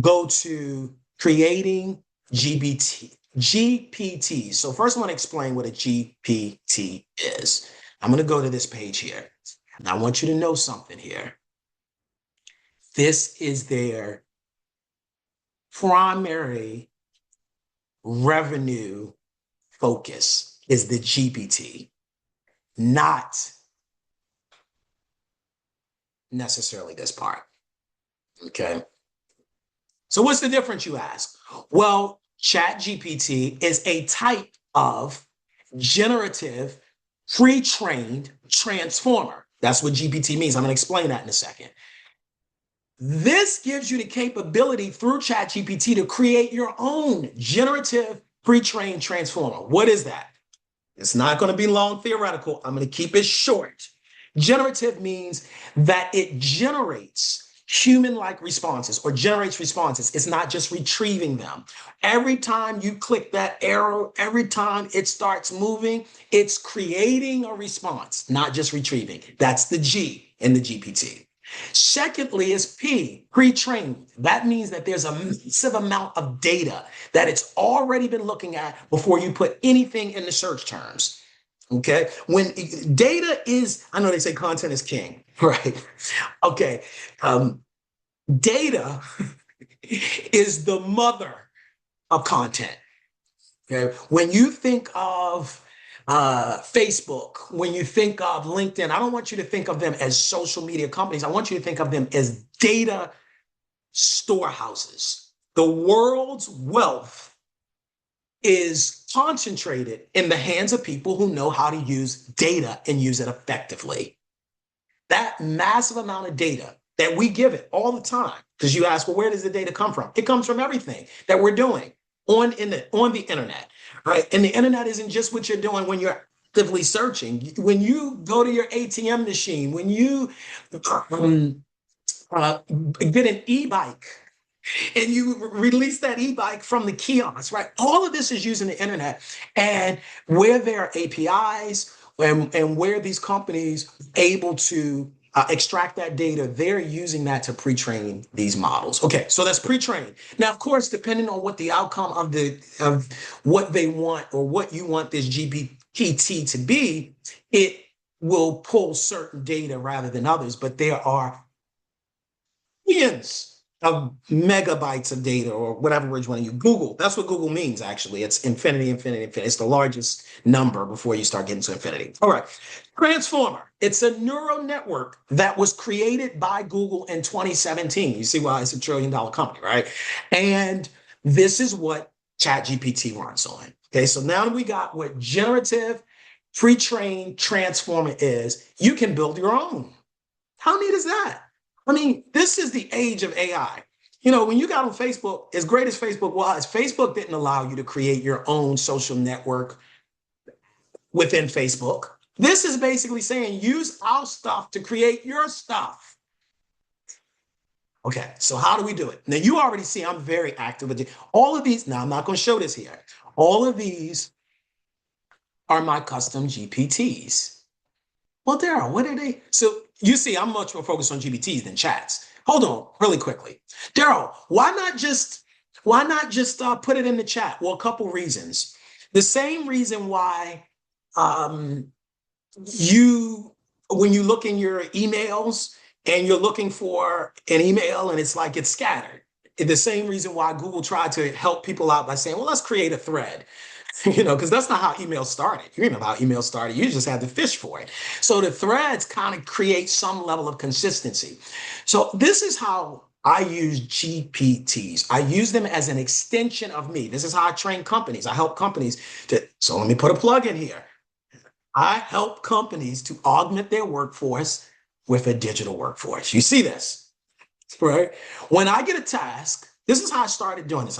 go to creating GPT. So first I want to explain what a GPT is. I'm going to go to this page here. And I want you to know something here. This is their primary revenue focus is the GPT, not necessarily this part. Okay. So what's the difference, you ask? Well, ChatGPT is a type of generative pre-trained transformer. That's what GPT means. I'm going to explain that in a second. This gives you the capability through ChatGPT to create your own generative pre-trained transformer. What is that? It's not going to be long theoretical. I'm going to keep it short. Generative means that it generates human-like responses or generates responses. It's not just retrieving them. Every time you click that arrow, every time it starts moving, it's creating a response, not just retrieving. That's the G in the GPT. Secondly is P, pre-trained. That means that there's a massive amount of data that it's already been looking at before you put anything in the search terms. Okay. When data is, I know they say content is king, right? Okay. Data is the mother of content. Okay. When you think of Facebook, when you think of LinkedIn, I don't want you to think of them as social media companies. I want you to think of them as data storehouses. The world's wealth is concentrated in the hands of people who know how to use data and use it effectively. That massive amount of data that we give it all the time, because you ask, well, where does the data come from? It comes from everything that we're doing on the internet, right? And the internet isn't just what you're doing when you're actively searching. When you go to your ATM machine, when you get an e-bike, and you release that e-bike from the kiosk, right? All of this is using the internet. And where there are APIs and where these companies are able to extract that data, they're using that to pre-train these models. Okay, so that's pre-trained. Now, of course, depending on what the outcome of what they want or what you want this GPT to be, it will pull certain data rather than others, but there are billions of megabytes of data or whatever word you want to use. Google, that's what Google means, actually. It's infinity, infinity, infinity. It's the largest number before you start getting to infinity. All right. Transformer. It's a neural network that was created by Google in 2017. You see why it's $1 trillion company, right? And this is what ChatGPT runs on. Okay, so now we got what generative pre-trained transformer is. You can build your own. How neat is that? I mean, this is the age of AI. You know, when you got on Facebook, as great as Facebook was, Facebook didn't allow you to create your own social network within Facebook. This is basically saying use our stuff to create your stuff. Okay, so how do we do it? Now, you already see I'm very active with it. All of these, now I'm not going to show this here. All of these are my custom GPTs. Well, Darrell, what are they? So you see, I'm much more focused on GPTs than chats. Hold on, really quickly, Darrell. Why not just put it in the chat? Well, a couple reasons. The same reason why when you look in your emails and you're looking for an email and it's like it's scattered. The same reason why Google tried to help people out by saying, well, let's create a thread. You know, because that's not how email started. You remember how email started. You just had to fish for it. So the threads kind of create some level of consistency. So this is how I use GPTs. I use them as an extension of me. This is how I train companies. I help companies so let me put a plug in here. I help companies to augment their workforce with a digital workforce. You see this, right? When I get a task, this is how I started doing this.